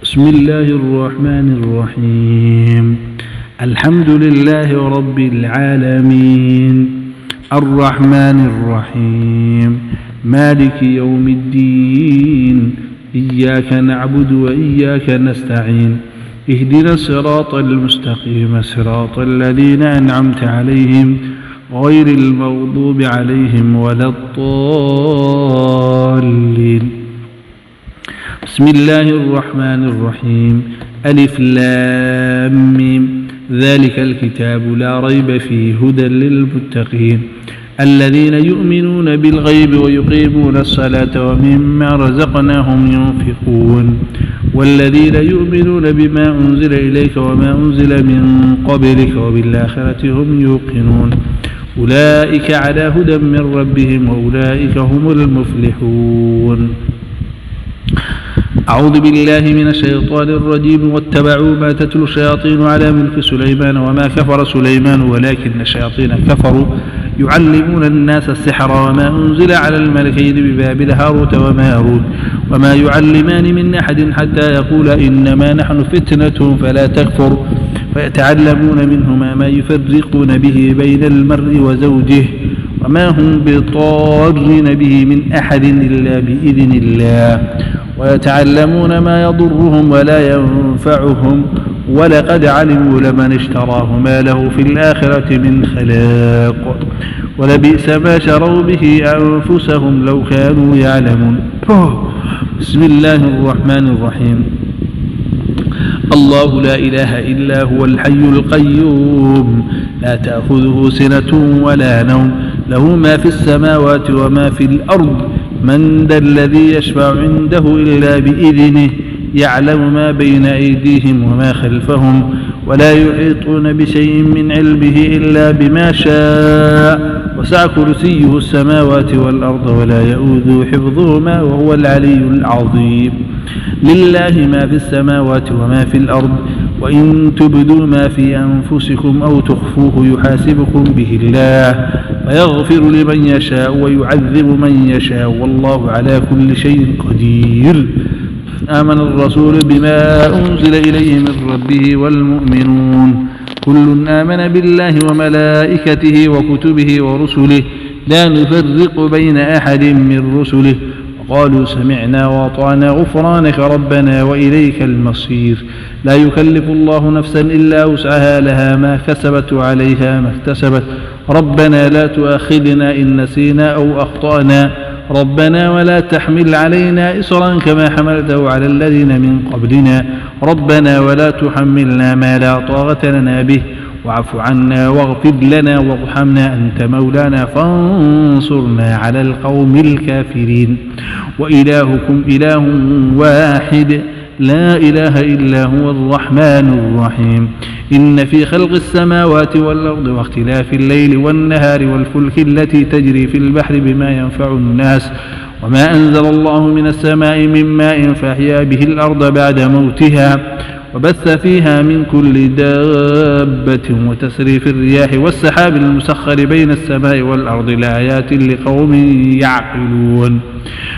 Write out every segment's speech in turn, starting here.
بسم الله الرحمن الرحيم. الحمد لله رب العالمين، الرحمن الرحيم، مالك يوم الدين، إياك نعبد وإياك نستعين، اهدنا الصراط المستقيم، صراط الذين أنعمت عليهم غير المغضوب عليهم ولا الضالين. بسم الله الرحمن الرحيم. ألف لام ميم، ذلك الكتاب لا ريب فيه هدى للمتقين الذين يؤمنون بالغيب ويقيمون الصلاة ومما رزقناهم ينفقون والذين يؤمنون بما أنزل إليك وما أنزل من قبلك وبالآخرة هم يوقنون أولئك على هدى من ربهم وأولئك هم المفلحون. أعوذ بالله من الشيطان الرجيم. واتبعوا ما تتلو الشياطين على ملك سليمان وما كفر سليمان ولكن الشياطين كفروا يعلمون الناس السحر وما أنزل على الملكين ببابل هاروت وماروت وما يعلمان من أحد حتى يقول إنما نحن فتنة فلا تكفر فيتعلمون منهما ما يفرقون به بين المرء وزوجه وما هم بضارين به من أحد إلا بإذن الله ويتعلمون ما يضرهم ولا ينفعهم ولقد علموا لمن اشتراه ما له في الآخرة من خلاق ولبئس ما شروا به أنفسهم لو كانوا يعلمون. بسم الله الرحمن الرحيم. الله لا إله إلا هو الحي القيوم لا تأخذه سنة ولا نوم له ما في السماوات وما في الأرض من ذا الذي يشفع عنده إلا بإذنه يعلم ما بين أيديهم وما خلفهم ولا يحيطون بشيء من علمه إلا بما شاء وسع كرسيه السماوات والأرض ولا يؤوده حفظهما وهو العلي العظيم. لله ما في السماوات وما في الأرض وإن تبدوا ما في أنفسكم أو تخفوه يحاسبكم به الله فيغفر لمن يشاء ويعذب من يشاء والله على كل شيء قدير. آمن الرسول بما أنزل إليه من ربه والمؤمنون كل آمن بالله وملائكته وكتبه ورسله لا نفرق بين أحد من رسله وقالوا سمعنا وأطعنا غفرانك ربنا وإليك المصير. لا يكلف الله نفسا إلا وسعها لها ما كسبت وعليها ما اكتسبت ربنا لا تؤاخذنا إن نسينا أو أخطأنا ربنا ولا تحمل علينا إصرا كما حملته على الذين من قبلنا ربنا ولا تحملنا ما لا طاقة لنا به واعف عنا واغفر لنا وارحمنا أنت مولانا فانصرنا على القوم الكافرين. وإلهكم إله واحد لا إله إلا هو الرحمن الرحيم. إن في خلق السماوات والأرض واختلاف الليل والنهار والفلك التي تجري في البحر بما ينفع الناس وما أنزل الله من السماء من ماء فأحيا به الأرض بعد موتها وبث فيها من كل دابة وتسريف الرياح والسحاب المسخر بين السماء والأرض لآيات لقوم يعقلون.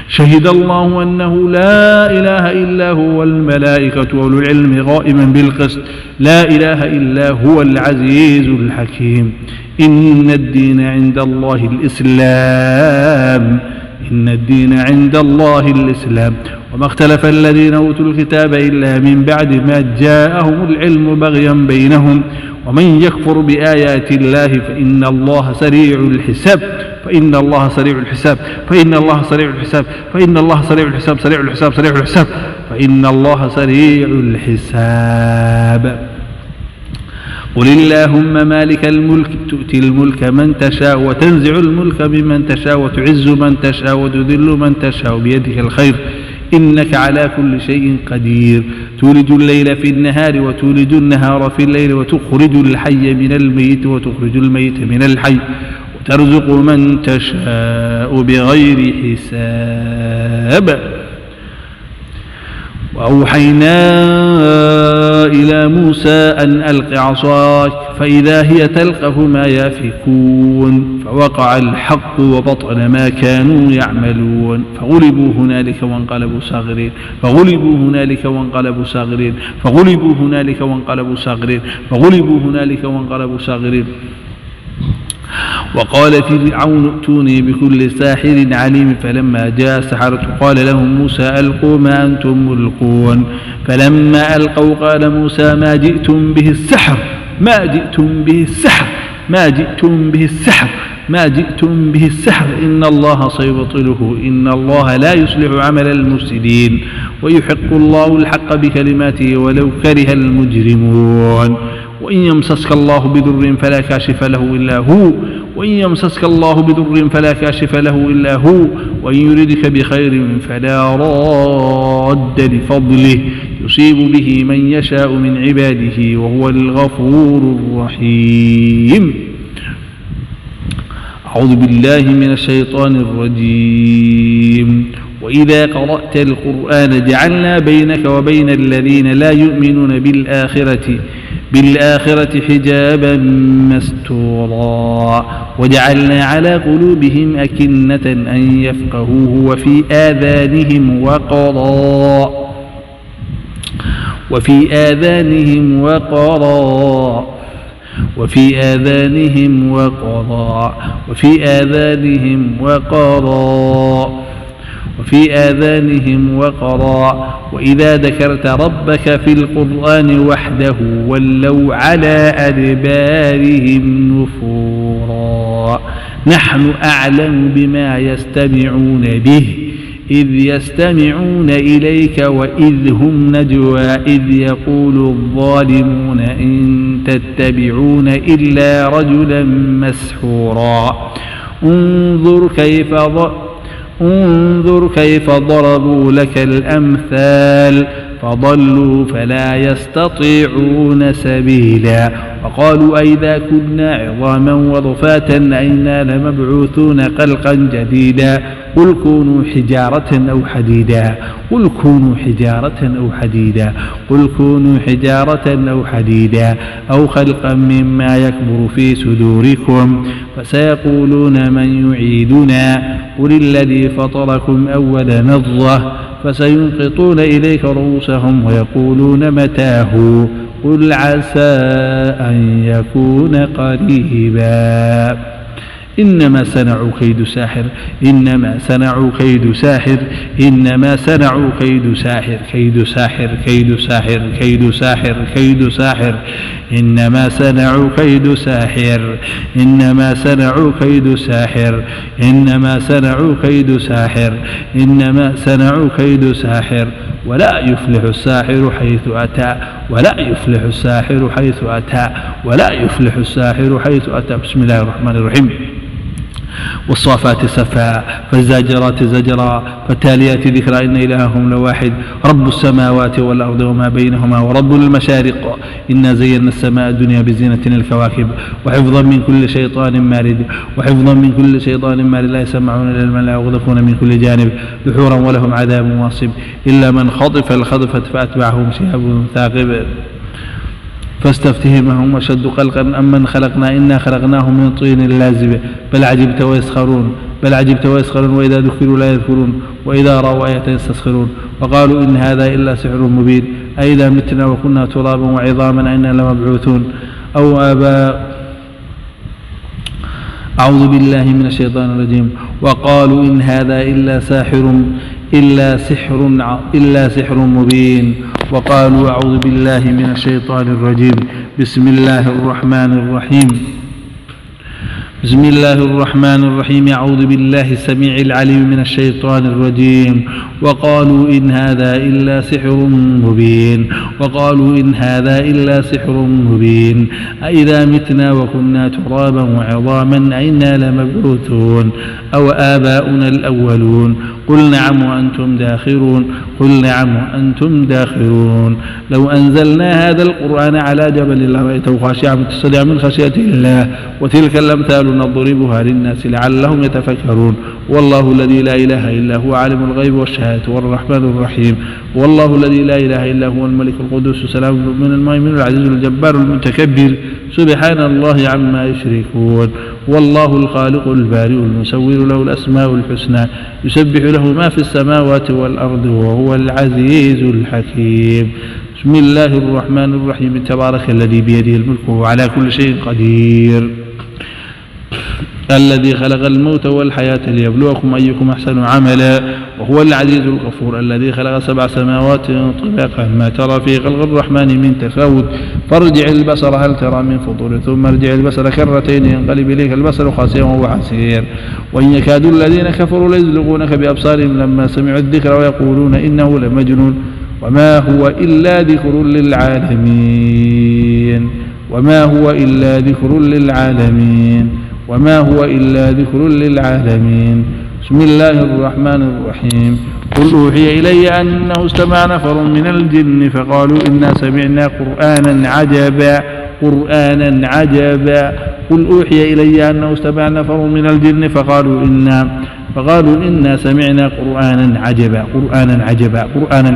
شهد الله أنه لا إله إلا هو والملائكة وأولو العلم قائما بالقسط لا إله إلا هو العزيز الحكيم. إن الدين عند الله الإسلام إن الدين عند الله الإسلام وما اختلف الذين أوتوا الكتاب إلا من بعد ما جاءهم العلم بغيا بينهم ومن يكفر بآيات الله فإن الله سريع الحساب فإن الله سريع الحساب فإن الله سريع الحساب فإن الله سريع الحساب سريع الحساب سريع الحساب فإن الله سريع الحساب. قل اللهم مالك الملك تؤتي الملك من تشاء وتنزع الملك ممن تشاء وتعز من تشاء وتذل من تشاء بيدك الخير إنك على كل شيء قدير. تولج الليل في النهار وتولج النهار في الليل وتخرج الحي من الميت وتخرج الميت من الحي وترزق من تشاء بغير حساب. وأوحينا إلى موسى أن ألق عصاك فإذا هي تلقف ما يأفكون فوقع الحق وبطل ما كانوا يعملون فغلبوا هنالك وانقلبوا صاغرين فغلبوا هنالك وانقلبوا صاغرين فغلبوا هنالك وانقلبوا صاغرين فغلبوا هنالك وانقلبوا صاغرين. وقال فرعون ائتوني بكل ساحر عليم فلما جاء السحرة قال لهم موسى ألقوا ما أنتم ملقون فلما ألقوا قال موسى ما جئتم به السحر ما جئتم به السحر ما جئتم به السحر ما جئتم به السحر إن الله سيبطله إن الله لا يصلح عمل المفسدين ويحق الله الحق بكلماته ولو كره المجرمون. وإن يمسسك الله بضر فلا كاشف له إلا هو وإن يمسسك الله بضر فلا كاشف له إلا هو وإن يردك بخير فلا راد لفضله يصيب به من يشاء من عباده وهو الغفور الرحيم. أعوذ بالله من الشيطان الرجيم. وإذا قرأت القرآن جعلنا بينك وبين الذين لا يؤمنون بالآخرة حجابا مستورا وجعلنا على قلوبهم أكنة أن يفقهوه وفي آذانهم وقرا وإذا ذكرت ربك في القرآن وحده ولوا على أدبارهم نفورا. نحن أعلم بما يستمعون به إذ يستمعون إليك وإذ هم نجوى إذ يقول الظالمون إن تتبعون إلا رجلا مسحورا. انظر كيف ضربوا لك الأمثال فضلوا فلا يستطيعون سبيلا. وقالوا أئذا كنا عظاما ورفاتا أئنا لمبعوثون خلقا جديدا قل كونوا حجارة أو حديدا أو خلقا مما يكبر في صدوركم فسيقولون من يعيدنا قل الذي فطركم أول نظرة فسينقطون إليك رؤوسهم ويقولون متاه قل عسى أن يكون قريبا. إنما صنعوا كيد ساحر إنما صنعوا كيد ساحر إنما صنعوا كيد ساحر كيد ساحر كيد ساحر كيد ساحر كيد ساحر إنما صنعوا كيد ساحر إنما صنعوا كيد ساحر إنما صنعوا كيد ساحر إنما صنعوا كيد ساحر ولا يفلح الساحر حيث أتى ولا يفلح الساحر حيث أتى ولا يفلح الساحر حيث أتى. بسم الله الرحمن الرحيم. والصافات صفا فالزاجرات زجرا فالتاليات ذكرا إن إلههم لواحد رب السماوات والأرض وما بينهما ورب المشارق إنا زينا السماء الدنيا بزينة الكواكب وحفظا من كل شيطان مارد لا يسمعون إلى الملأ ويغضفون من كل جانب دحورا ولهم عذاب واصب إلا من خطف الخطفة فأتبعهم شهاب ثاقب فاستفتهمهم أشد خلقا أمن خلقنا إنا خلقناهم من طين لازب بل عجبت ويسخرون وإذا ذكروا لا يذكرون وإذا رأوا آية يستسخرون وقالوا إن هذا إلا سحر مبين أئذا متنا وكنا ترابا وعظاما أئنا لمبعوثون أو آباء. أعوذ بالله من الشيطان الرجيم. وقالوا إن هذا إلا سحر مبين. وقالوا أعوذ بالله من الشيطان الرجيم. بسم الله الرحمن الرحيم. أعوذ بالله السميع العليم من الشيطان الرجيم. وقالوا إن هذا إلا سحر مبين أئذا متنا وكنا ترابا وعظاما أئنا لمبعوثون أو آباؤنا الأولون قل نعم وأنتم داخرون لو أنزلنا هذا القرآن على جبل لرأيته خاشعا متصدعا من خشية الله وتلك الأمثال الأمثال نضربها للناس لعلهم يتفكرون. والله الذي لا إله إلا هو عالم الغيب والشهادة والرحمن الرحيم. والله الذي لا إله إلا هو الملك القدوس السلام المؤمن المهيمن العزيز الجبار المتكبر سبحان الله عما يشركون. والله الخالق البارئ المصور له الأسماء الحسنى يسبح له ما في السماوات والأرض وهو العزيز الحكيم. بسم الله الرحمن الرحيم. تبارك الذي بيده الملك وهو على كل شيء قدير الذي خلق الموت والحياة ليبلوكم أيكم أحسن عملا وهو العزيز الغفور الذي خلق 7 سماوات طباقا ما ترى في خلق الرحمن من تفاوت فارجع البصر هل ترى من فطور ثم ارجع البصر كرتين ينقلب إليك البصر خاسئا وهو حسير وإن يكاد الذين كفروا ليزلقونك بأبصارهم لما سمعوا الذكر ويقولون إنه لمجنون وما هو إلا ذكر للعالمين وما هو إلا ذكر للعالمين وما هو إلا ذكر للعالمين. بسم الله الرحمن الرحيم. قل أوحي إلي أنه استمع نفر من الجن فقالوا إنا سمعنا قرآنا عجبا قل أوحي إلي أنه استمع نفر من الجن فقالوا إنا سمعنا قرآنا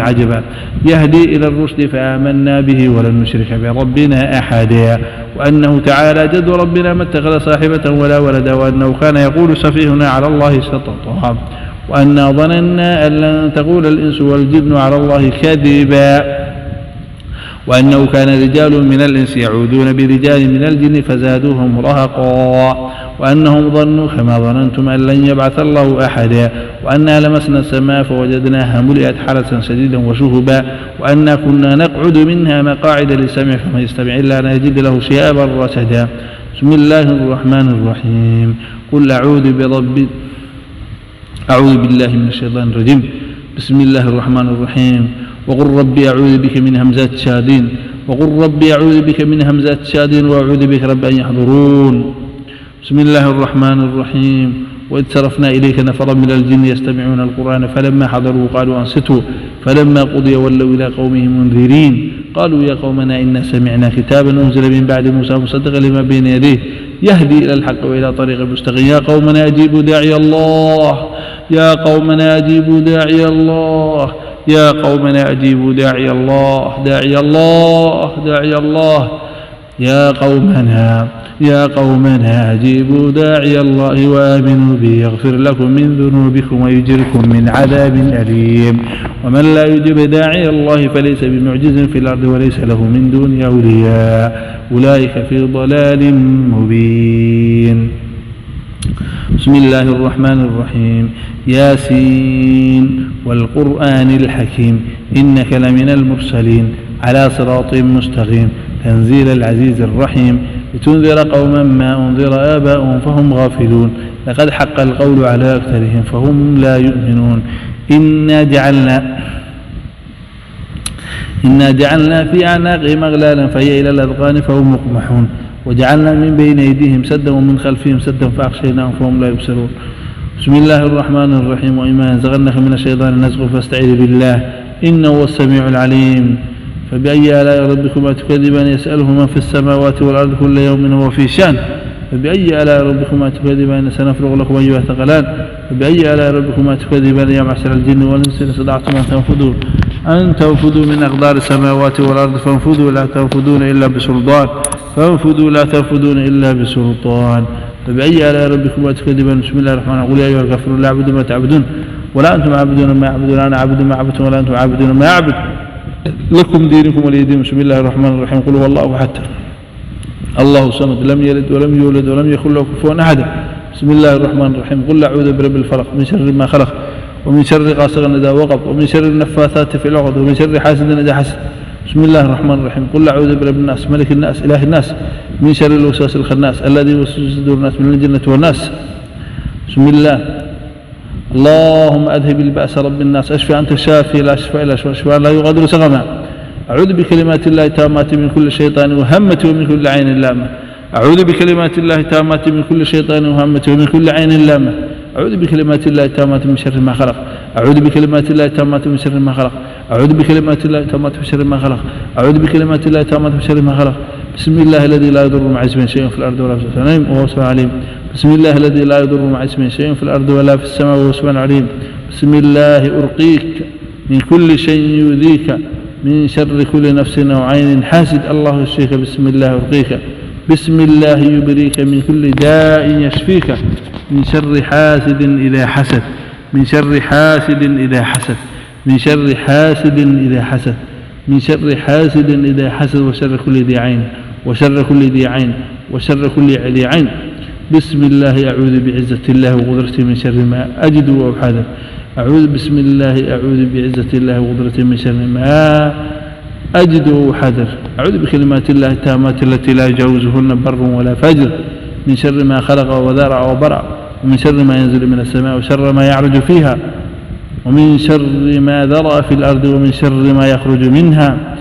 عجبا يهدي إلى الرشد فآمنا به ولن نشرك بربنا أحدا وأنه تعالى جد ربنا ما اتخذ صاحبة ولا ولدا وأنه كان يقول سفيهنا على الله شططا وأنا ظننا أن لن تقول الإنس والجن على الله كذبا وأنه كان رجال من الإنس يعوذون برجال من الجن فزادوهم رهقا وأنهم ظنوا كما ظننتم أن لن يبعث الله أحدا وأنا لمسنا السماء فوجدناها ملئت حرسا شديدا وشهبا وأنا كنا نقعد منها مقاعد للسمع فمن يستمع إلا أن يجد له شهابا رصدا. بسم الله الرحمن الرحيم. قل أعوذ بالله من الشيطان الرجيم. بسم الله الرحمن الرحيم. وقل ربي أعوذ بك من همزات الشياطين وأعوذ بك رب أن يحضرون. بسم الله الرحمن الرحيم. وإذ صرفنا إليك نفرا من الجن يستمعون القرآن فلما حضروا قالوا أنصتوا فلما قضي ولوا إلى قومهم منذرين قالوا يا قومنا إنا سمعنا كتابا أنزل من بعد موسى مصدقا لما بين يديه يهدي إلى الحق وإلى طريق مستقيم يا قومنا أجيبوا داعي الله يا قومنا أجيبوا داعي الله يا قومنا أجيبوا داعي الله داعي الله داعي الله يا قومنا أجيبوا داعي الله وآمنوا به يغفر لكم من ذنوبكم ويجركم من عذاب أليم ومن لا يجب داعي الله فليس بمعجز في الأرض وليس له من دون أولياء أولئك في ضلال مبين. بسم الله الرحمن الرحيم. ياسين والقرآن الحكيم إنك لمن المرسلين على صراط مستقيم تنزيل العزيز الرحيم لتنذر قوما ما أنذر آباؤهم فهم غافلون لقد حق القول على أكثرهم فهم لا يؤمنون إنا جعلنا في أعناقهم أغلالا فهي إلى الأذقان فهم مقمحون وجعلنا من بين أيديهم سدا ومن خلفهم سدا فأغشيناهم فهم لا يبصرون. بسم الله الرحمن الرحيم. وإما ينزغنك من الشيطان نزغ فاستعذ بالله إنه هو السميع العليم. فبأي آلاء ربكما تكذبان يسأله من في السماوات والأرض كل يوم هو في شأن فبأي آلاء ربكما تكذبان سنفرغ لكم أيها الثقلان فبأي آلاء ربكما تكذبان يا معشر الجن والإنس إن استطعتم أن تنفذوا من أقدار السماوات والأرض فانفذوا لا تنفذون إلا بسلطان فبأي آلاء ربكما تكذبان. بسم الله الرحمن الرحيم. قل يا أيها الكافرون لا أعبد ما تعبدون ولا أنتم عابدون ما أعبد ولا أنا عابد ما عبدتم ولا أنتم عابدون ما أعبد لكم دينكم ولي دين. بسم الله الرحمن الرحيم. قل هو الله أحد الله الصمد لم يلد ولم يولد ولم يكن له كفوا أحد. بسم الله الرحمن الرحيم. قل أعوذ برب الفلق من شر ما خلق ومن شر غاسق إذا وقب ومن شر النفاثات في العقد ومن شر حاسد إذا حسد. بسم الله الرحمن الرحيم. قل أعوذ برب الناس ملك الناس إله الناس من شر الوسواس الخناس الذي يوسوس في صدور الناس من الجنة والناس. بسم الله. اللهم أذهب البأس رب الناس اشفي أنت الشافي لا شفاء إلا شفاء لا يغادر سقما. أعوذ بكلمات الله التامات من كل شيطان وهمة ومن كل عين لامة. أعوذ بكلمات الله التامات من كل شيطان وهمة ومن كل عين لامة. أعوذ بكلمات الله التامات من شر ما خلق. أعوذ بكلمات الله التامات من شر ما خلق. أعوذ بكلمات الله التامات من شر ما خلق. أعوذ بكلمات الله التامات من شر ما خلق. بسم الله الذي لا يضر مع اسمه شيء في الأرض ولا في السماء وهو السميع العليم. بسم الله الذي لا يضر مع اسمه شيء في الأرض ولا في السماء وهو السميع العليم. بسم الله أرقيك من كل شيء يؤذيك من شر كل نفس أو عين حاسد الله يشفيك. بسم الله أرقيك. بسم الله يبريك من كل داء يشفيك من شر حاسد إذا حسد من شر حاسد إذا حسد من شر حاسد إذا حسد من شر حاسد إذا حسد وشر كل ذي عين وشر كل ذي عين وشر كل ذي عين. بسم الله أعوذ بعزة الله وقدرته من شر ما أجد وأحاذر. بسم الله أعوذ بعزة الله وقدرته من شر ما أجد وأحاذر. أعوذ بكلمات الله التامات التي لا يجاوزهن بر ولا فجر من شر ما خلق وذرع وبرع ومن شر ما ينزل من السماء وشر ما يعرج فيها ومن شر ما ذرأ في الأرض ومن شر ما يخرج منها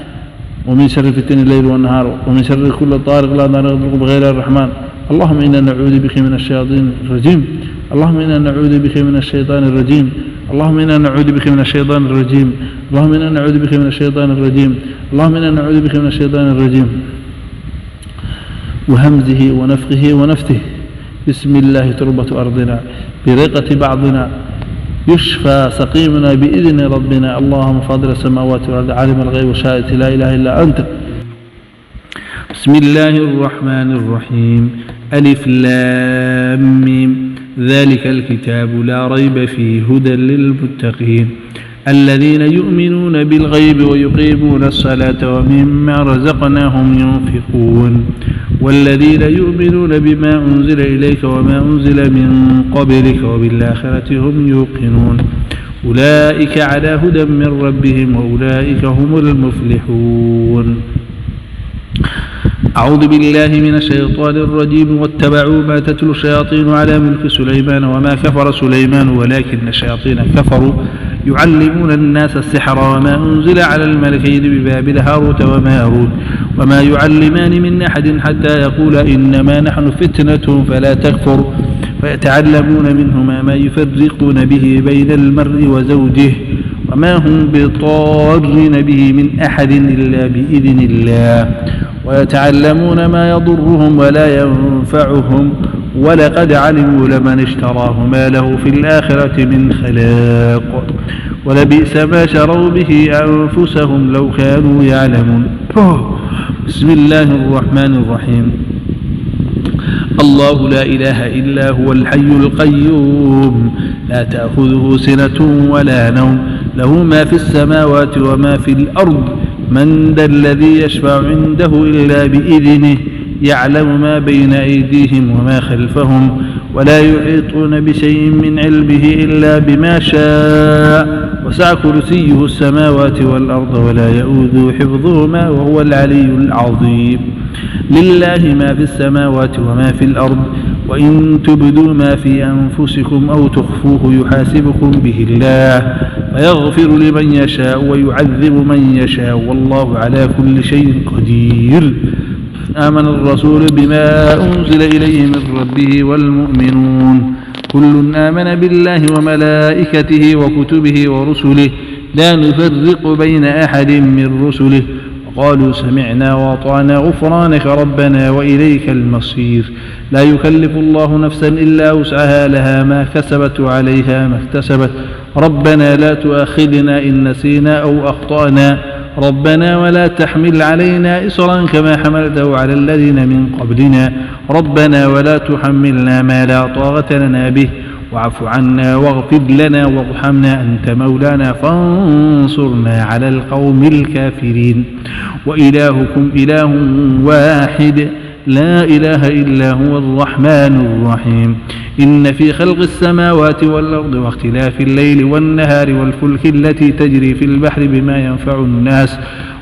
ومن شر فتن الليل والنهار ومن شر كل طارق لا نرغب بغير الرحمن. اللهم إنا نعوذ بك من الشياطين الرجيم. اللهم إنا نعوذ بك من الشيطان الرجيم. اللهم إنا نعوذ بك من الشيطان الرجيم. اللهم إنا نعوذ بك من الشيطان الرجيم. اللهم إنا نعوذ بك من الشيطان الرجيم وهمزه ونفخه ونفثه. بسم الله تربة أرضنا برقة بعضنا يشفى سقيمنا بإذن ربنا. اللهم فاضل السماوات والأرض عالم الغيب والشهادة لا إله إلا أنت. بسم الله الرحمن الرحيم. ألف لام ميم ذلك الكتاب لا ريب فيه هدى للمتقين الذين يؤمنون بالغيب ويقيمون الصلاة ومما رزقناهم ينفقون والذين يؤمنون بما أنزل إليك وما أنزل من قبلك وبالآخرة هم يوقنون أولئك على هدى من ربهم وأولئك هم المفلحون. أعوذ بالله من الشيطان الرجيم واتبعوا ما تتلو الشياطين على ملك سليمان وما كفر سليمان ولكن الشياطين كفروا يعلمون الناس السحر وما أنزل على الملكين ببابل هاروت وماروت وما يعلمان من أحد حتى يقول إنما نحن فتنة فلا تكفر فيتعلمون منهما ما يفرقون به بين المرء وزوجه وما هم بضارين به من أحد إلا بإذن الله ويتعلمون ما يضرهم ولا ينفعهم ولقد علموا لمن اشتراه ما له في الآخرة من خلاق ولبئس ما شروا به أنفسهم لو كانوا يعلمون. بسم الله الرحمن الرحيم. الله لا إله إلا هو الحي القيوم لا تأخذه سنة ولا نوم له ما في السماوات وما في الأرض من ذا الذي يشفع عنده إلا بإذنه يعلم ما بين أيديهم وما خلفهم ولا يحيطون بشيء من علمه إلا بما شاء وسع كرسيه السماوات والأرض ولا يؤوده حفظهما وهو العلي العظيم. لله ما في السماوات وما في الأرض وإن تبدوا ما في أنفسكم أو تخفوه يحاسبكم به الله فيغفر لمن يشاء ويعذب من يشاء والله على كل شيء قدير. آمن الرسول بما أنزل إليه من ربه والمؤمنون كل آمن بالله وملائكته وكتبه ورسله لا نفرق بين أحد من رسله وقالوا سمعنا وأطعنا غفرانك ربنا وإليك المصير. لا يكلف الله نفسا إلا وسعها لها ما كسبت وعليها ما اكتسبت ربنا لا تؤاخذنا إن نسينا أو أخطأنا ربنا ولا تحمل علينا إصرا كما حملته على الذين من قبلنا ربنا ولا تحملنا ما لا طاقة لنا به واعف عنا واغفر لنا وارحمنا أنت مولانا فانصرنا على القوم الكافرين. وإلهكم إله واحد لا إله إلا هو الرحمن الرحيم. إن في خلق السماوات والأرض واختلاف الليل والنهار والفلك التي تجري في البحر بما ينفع الناس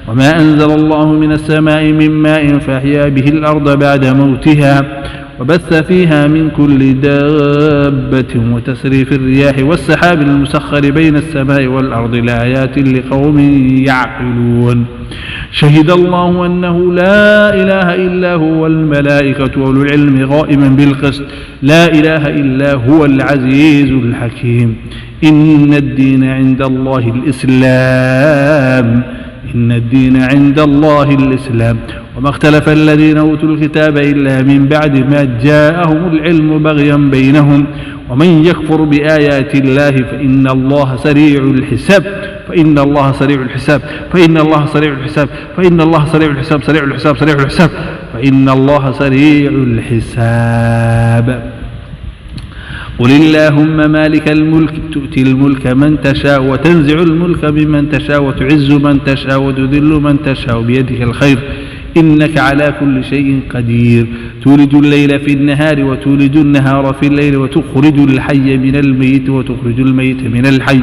وما أنزل الله من السماء من ماء فأحيا به الأرض بعد موتها وبث فيها من كل دابة وتسريف الرياح والسحاب المسخر بين السماء والأرض لآيات لقوم يعقلون. شهد الله أنه لا إله إلا هو والملائكة وأولو العلم قائما بالقسط لا إله إلا هو العزيز الحكيم. إن الدين عند الله الإسلام إن الدين عند الله الإسلام وما اختلف الذين أوتوا الكتاب إلا من بعد ما جاءهم العلم بغيا بينهم ومن يكفر بآيات الله فإن الله سريع الحساب فإن الله سريع الحساب فإن الله سريع الحساب فإن الله سريع الحساب سريع الحساب سريع الحساب فإن الله سريع الحساب. قل اللهم مالك الملك تؤتي الملك من تشاء وتنزع الملك ممن تشاء وتعز من تشاء وتذل من تشاء بيدك الخير إنك على كل شيء قدير تولج الليل في النهار وتولج النهار في الليل وتخرج الحي من الميت وتخرج الميت من الحي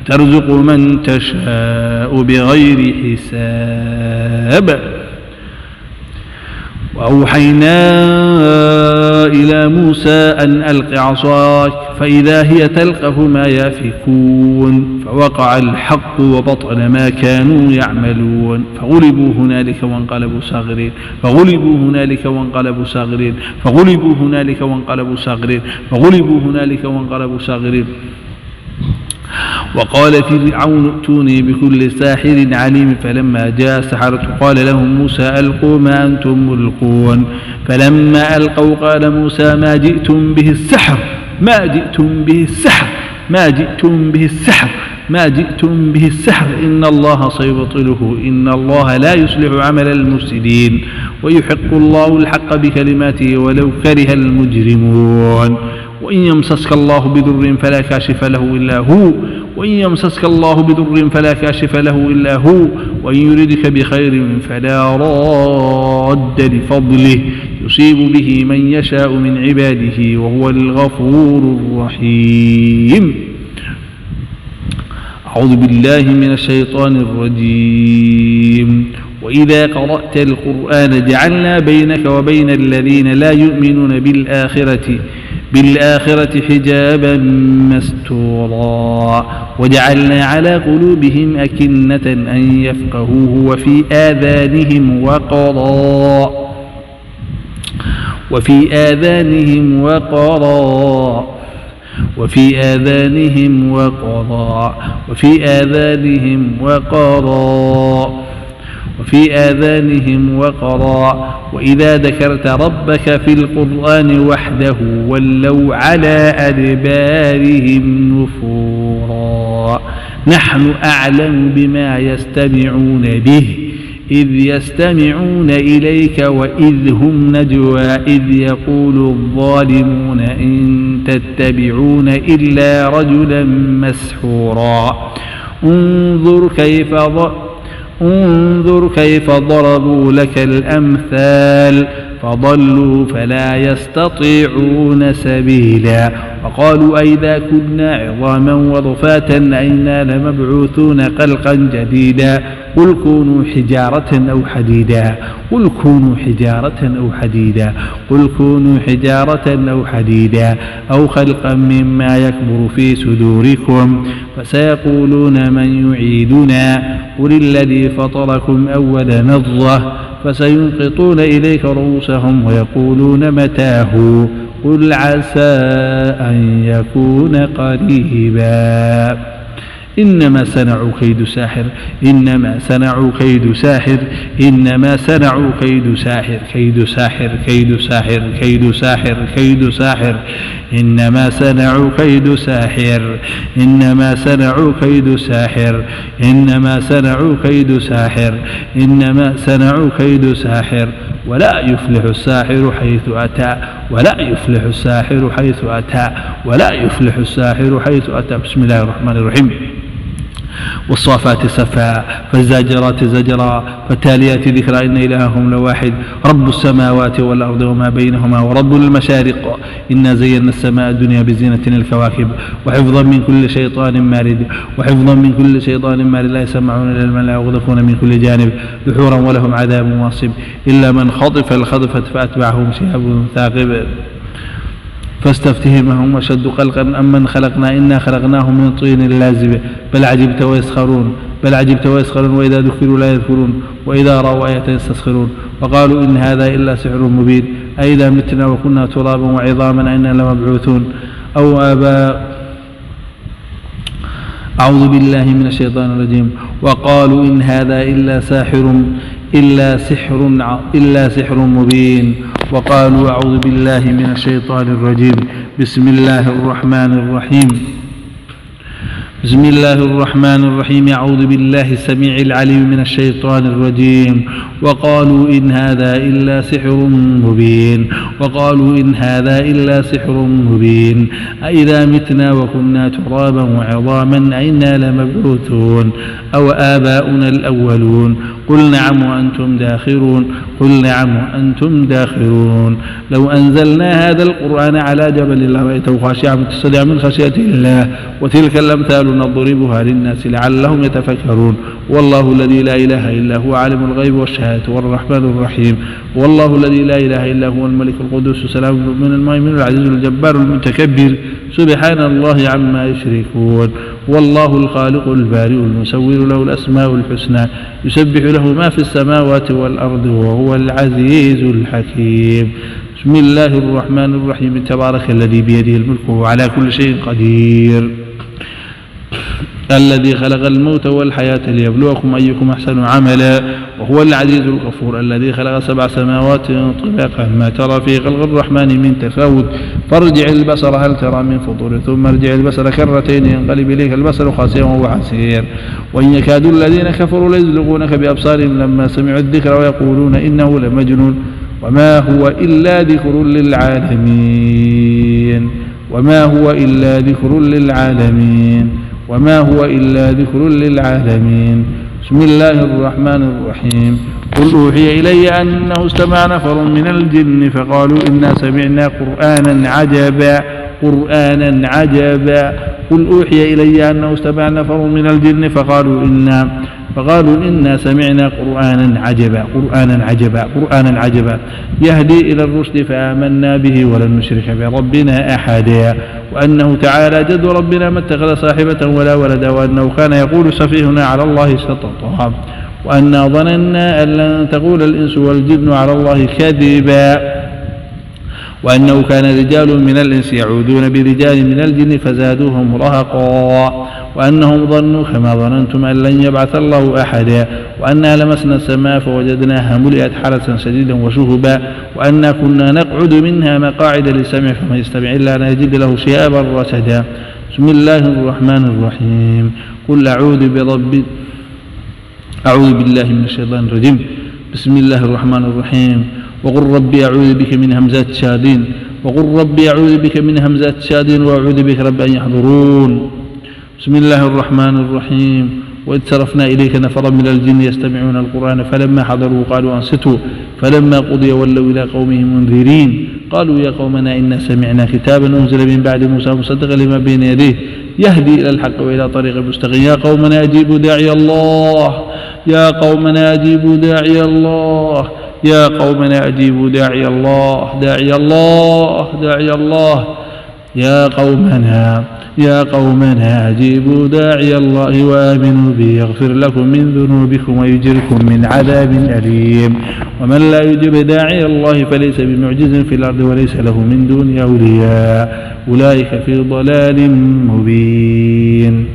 وترزق من تشاء بغير حساب. وأوحينا إلى موسى أن ألق عصاك فإذا هي تلقف ما يافكون فوقع الحق وبطل ما كانوا يعملون فغلبوا هنالك وانقلبوا صاغرين فغلبوا هنالك وانقلبوا صاغرين فغلبوا هنالك وانقلبوا صاغرين فغلبوا هنالك وانقلبوا صاغرين. وقال فرعون ائتوني بكل ساحر عليم فلما جاء السحرة قال لهم موسى ألقوا ما أنتم ملقون فلما ألقوا قال موسى ما جئتم به السحر ما جئتم به السحر ما جئتم به السحر ما جئتم به السحر إن الله سيبطله إن الله لا يصلح عمل المفسدين ويحق الله الحق بكلماته ولو كره المجرمون. وإن يمسسك الله بضر فلا كاشف له إلا هو وإن يمسسك الله بضر فلا كاشف له إلا هو وإن يردك بخير فلا راد لفضله يصيب به من يشاء من عباده وهو الغفور الرحيم. أعوذ بالله من الشيطان الرجيم. وإذا قرأت القرآن جعلنا بينك وبين الذين لا يؤمنون بالآخرة حجابا مستورا وجعلنا على قلوبهم أكنة أن يفقهوه وفي آذانهم وفي آذانهم وقرا وإذا ذكرت ربك في القرآن وحده ولوا على أدبارهم نفورا. نحن أعلم بما يستمعون به إذ يستمعون إليك وإذ هم نجوى إذ يقول الظالمون إن تتبعون إلا رجلا مسحورا. انظر كيف ضربوا لك الأمثال فضلوا فلا يستطيعون سبيلا. وقالوا أئذا كنا عظاما ورفاتا أئنا لمبعوثون خلقا جديدا قل كونوا حجارة أو حديدا أو خلقا مما يكبر في صدوركم فسيقولون من يعيدنا قل الذي فطركم أول مرة فسينقطون إليك رؤوسهم ويقولون متاه قل عسى أن يكون قريبا. إنما صنعوا كيد ساحر إنما صنعوا كيد ساحر إنما صنعوا كيد ساحر كيد ساحر كيد ساحر كيد ساحر كيد ساحر إنما صنعوا كيد ساحر إنما صنعوا كيد ساحر إنما صنعوا كيد ساحر إنما صنعوا كيد ساحر ولا يفلح الساحر حيث أتى ولا يفلح الساحر حيث أتى ولا يفلح الساحر حيث أتى. بسم الله الرحمن الرحيم. والصافات صفا فالزاجرات زجرا فالتاليات ذكرا إن إلههم لواحد رب السماوات والأرض وما بينهما ورب المشارق إنا زينا السماء الدنيا بزينة الكواكب وحفظا من كل شيطان مارد وحفظا من كل شيطان مارد لا يسمعون إلى الملأ ويغضفون من كل جانب دحورا ولهم عذاب واصب إلا من خطف الخطفة فأتبعهم شهاب ثاقب فاستفتهم هم أشد خلقا أمن خلقنا إنا خلقناهم من طين لازب بل عجبت ويسخرون وإذا ذكروا لا يذكرون وإذا رأوا آية يستسخرون وقالوا إن هذا إلا سحر مبين أئذا متنا وكنا ترابا وعظاما أئنا لمبعوثون أو آباء. أعوذ بالله من الشيطان الرجيم. وقالوا إن هذا إلا سحر مبين. وقالوا أعوذ بالله من الشيطان الرجيم. بسم الله الرحمن الرحيم. أعوذ بالله السميع العليم من الشيطان الرجيم. وقالوا إن هذا إلا سحر مبين. أإذا متنا وكنا ترابا وعظاما أئنا لمبعوثون أو آباؤنا الأولون. قل نعم وأنتم داخرون. لو أنزلنا هذا القرآن على جبل لرأيته خاشعا متصدعا من خشية الله. وتلك الأمثال نضربها للناس لعلهم يتفكرون. والله الذي لا إله إلا هو عالم الغيب والشهادة والرحمن الرحيم. والله الذي لا إله إلا هو الملك القدوس السلام المؤمن المهيمن العزيز الجبار المتكبر سبحان الله عما يشركون. والله الخالق البارئ المصور له الأسماء الحسنى يسبح له ما في السماوات والأرض وهو العزيز الحكيم. بسم الله الرحمن الرحيم. تبارك الذي بيده الملك وهو على كل شيء قدير. الذي خلق الموت والحياة ليبلوكم أيكم أحسن عملا وهو العزيز الغفور. الذي خلق 7 سماوات طباقا ما ترى في خلق الرحمن من تفاوت فارجع البصر هل ترى من فطور ثم ارجع البصر كرتين ينقلب إليك البصر خاسئا وهو حسير. وإن يكاد الذين كفروا ليزلقونك بأبصارهم لما سمعوا الذكر ويقولون إنه لمجنون وما هو إلا ذكر للعالمين. بسم الله الرحمن الرحيم. قل أوحي إلي أنه استمع نفر من الجن فقالوا إنا سمعنا قرآنا عجبا. قل أوحي إلي أنه استمع نفر من الجن فقالوا إنا سمعنا قرآنا عجبا يهدي إلى الرشد فآمنا به ولن نشرك بربنا أحدا. وأنه تعالى جد ربنا ما اتخذ صاحبة ولا ولدا. وأنه كان يقول سفيهنا على الله شططا. وأنا ظننا أن لن تقول الإنس والجن على الله كذبا. وأنه كان رجال من الإنس يعودون برجال من الجن فزادوهم رهقا. وأنهم ظنوا كما ظننتم أن لن يبعث الله أحدا. وأنا لمسنا السماء فوجدناها ملئت حرسا شديدا وشهبا. وأنا كنا نقعد منها مقاعد للسمع فمن يستمع إلا أن يجد له شهابا رصدا. بسم الله الرحمن الرحيم. قل أعوذ بالله من الشيطان الرجيم. بسم الله الرحمن الرحيم. وقل ربي أعوذ بك من همزات الشياطين وأعوذ بك رب أن يحضرون. بسم الله الرحمن الرحيم. وإذ صرفنا إليك نفرا من الجن يستمعون القرآن فلما حضروا قالوا أنصتوا فلما قضي ولوا إلى قومهم منذرين قالوا يا قومنا إنا سمعنا كتابا أنزل من بعد موسى مصدقا لما بين يديه يهدي إلى الحق وإلى طريق مستقيم. يا قومنا أجيبوا داعي الله يا قومنا أجيبوا داعي الله يا قومنا أجيبوا داعي الله وآمنوا به يغفر لكم من ذنوبكم ويجركم من عذاب أليم. ومن لا يجب داعي الله فليس بمعجز في الأرض وليس له من دون أولياء أولئك في ضلال مبين.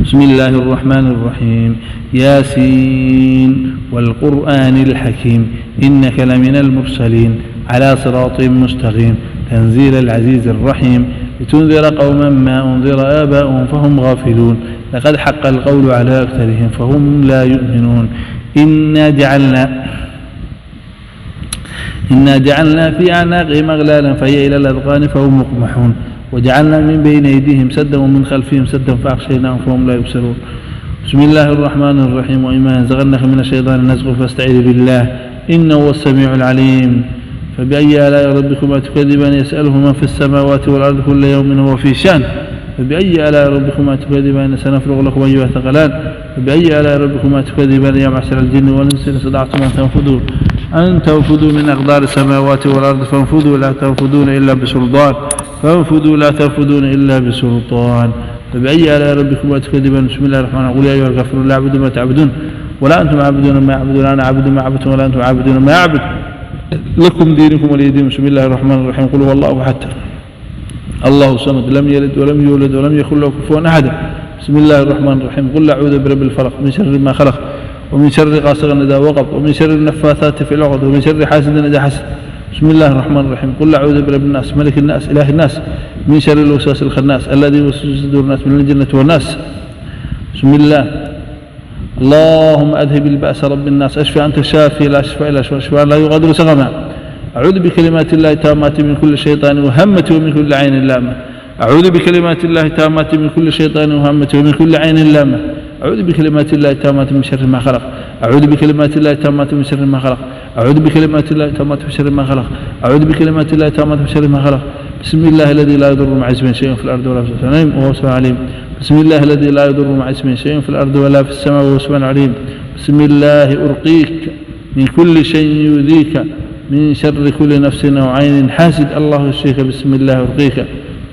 بسم الله الرحمن الرحيم. ياسين والقرآن الحكيم إنك لمن المرسلين على صراط مستقيم تنزيل العزيز الرحيم لتنذر قوما ما أنذر آباؤهم فهم غافلون. لقد حق القول على أكثرهم فهم لا يؤمنون. إنا جعلنا في أعناقهم أغلالا فهي إلى الأذقان فهم مقمحون. وجعلنا من بين أيديهم سدا ومن خلفهم سدا فأغشيناهم فهم لا يبصرون. بسم الله الرحمن الرحيم. وإما ينزغنك من الشيطان نزغ فاستعذ بالله إنه هو السميع العليم. فبأي آلاء ربكما تكذبان يسأله من في السماوات والأرض كل يوم هو في شأن. فبأي آلاء ربكما تكذبان سنفرغ لكم أيها الثقلان. فبأي آلاء ربكما تكذبان يا معشر الجن والإنس إن استطعتم أن تنفذوا من أقدار السماوات والأرض فانفذوا لا تنفذون إلا بسلطان. فبأي آلاء ربكما تكذبان. بسم الله الرحمن الرحيم. قل يا أيها الكافرون لا أعبد ما تعبدون ولا أنتم عابدون ما أعبد ولا أنا أعبد ما عبدتم ولا أنتم عابدون ما أعبد لكم دينكم ولي دين. بسم الله الرحمن الرحيم. قل هو الله أحد الله الصمد لم يلد ولم يولد ولم يكن له كفوا أحد. بسم الله الرحمن الرحيم قل أعوذ برب الفلق من شر ما خلق ومن شر غاسق إذا وقب ومن شر النفاثات في العقد ومن شر حاسد إذا حسد بسم الله الرحمن الرحيم قل أعوذ برب الناس ملك الناس إله الناس من شر الوسواس الخناس الذي يوسوس في صدور الناس من الجنة والناس بسم الله اللهم أذهب البأس رب الناس اشفي أنت الشافي لا شفاء إلا شفاء لا يغادر سقما أعوذ بكلمات الله التامات من كل شيطان وهمة ومن كل عين لامة أعوذ بكلمات الله التامات من كل شيطان وهمة ومن كل عين لامة أعوذ بكلمات الله التامات من شر ما خلق أعوذ بكلمات الله التامات من شر ما خلق أعوذ بكلمات الله التامات من شر ما خلق أعوذ بكلمات الله التامات من شر ما خلق بسم الله الذي لا يضر مع اسمه شيء في الأرض ولا في السماء وهو السميع العليم بسم الله الذي لا يضر مع اسمه شيء في الأرض ولا في السماء وهو السميع العليم بسم الله أرقيك من كل شيء يؤذيك من شر كل نفس أو عين حاسد الله يشفيك بسم الله أرقيك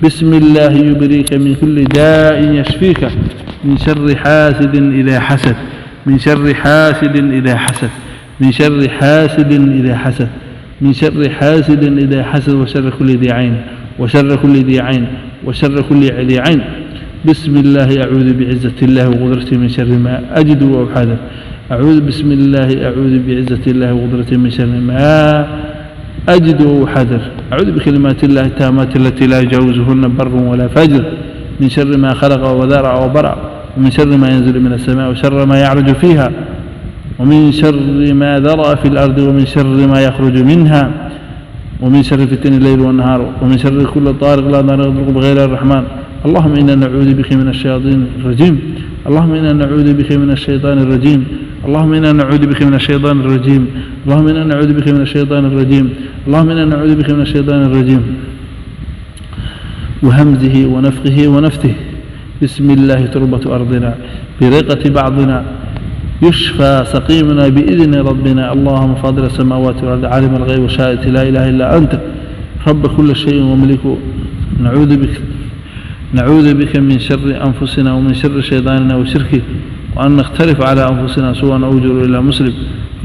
بسم الله يبريك من كل داء يشفيك من شر حاسد إذا حسد من شر حاسد إذا حسد من شر حاسد إذا حسد من شر حاسد إذا حسد وشر كل ذي عين وشر كل ذي عين وشر كل ذي عين بسم الله أعوذ بعزة الله وقدرته من شر ما أجد وأحاذر أعوذ بسم الله أعوذ بعزة الله وقدرته من شر ما أجد وأحاذر أعوذ بكلمات الله التامات التي لا يجاوزهن بر ولا فاجر من شر ما خلق وذرع وبرع ومن شر ما ينزل من السماء وشر ما يعرج فيها ومن شر ما ذرأ في الأرض ومن شر ما يخرج منها ومن شر فتن الليل والنهار ومن شر كل طارق لا نرغب بغير الرحمن اللهم إنا نعوذ بك من الشياطين الرجيم اللهم إنا نعوذ بك من الشيطان الرجيم اللهم إنا نعوذ بك من الشيطان الرجيم اللهم إنا نعوذ بك من الشيطان الرجيم اللهم إنا نعوذ بك من الشيطان الرجيم وهمزه ونفخه ونفثه بسم الله تربة أرضنا برقة بعضنا يشفى سقيمنا بإذن ربنا اللهم فاضل السماوات والأرض عالم الغيب والشهادة لا إله إلا أنت رب كل شيء وملكه نعوذ بك من شر أنفسنا ومن شر شيطاننا وشركه وأن نختلف على أنفسنا سوءا أو جر إلى مسلم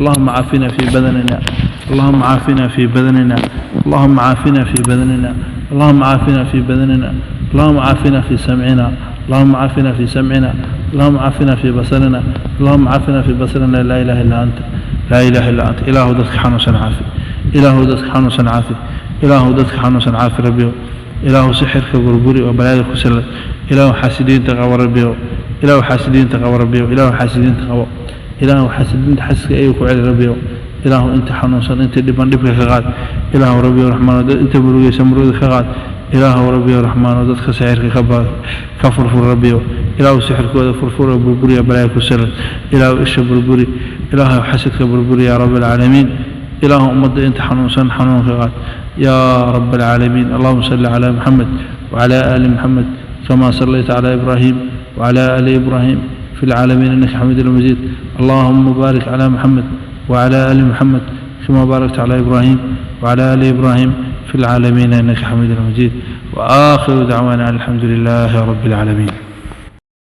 اللهم عافنا في بدننا اللهم عافنا في بدننا اللهم عافنا في بدننا اللهم عافنا في بدننا اللهم عافنا في سمعنا اللهم عافنا في سمعنا اللهم عافنا في بصرنا اللهم عافنا في بصرنا لا إله إلا أنت لا إله إلا أنت إله دتك حنوسا عافي إله دتك حنوسا عافي إله دتك حنوسا عافي ربي إله سحرك بربري وبلايك وسلم إله حاسدين تقوى ربي إله حاسدين تقوى ربي إله حاسدين تقوى إله حاسدين تحسك أيك وعلى ربي إله أنت حنوسا أنت دبان دبك خغاد إله ربي الرحمن أنت بروي سمرود خغاد إله ربي الرحمن ودتك سحرك خبار كفرفر ربي إله سحرك فرفور بربري وبلايك وسلم إله إيش بربري إله حسدك بربري يا رب العالمين إله أمد أنت حنوسا حنون خغاد يا رب العالمين اللهم صل على محمد وعلى آل محمد كما صليت على إبراهيم وعلى آل إبراهيم في العالمين إنك حميد مجيد اللهم بارك على محمد وعلى آل محمد كما باركت على إبراهيم وعلى آل إبراهيم في العالمين إنك حميد مجيد وآخر دعوانا الحمد لله رب العالمين.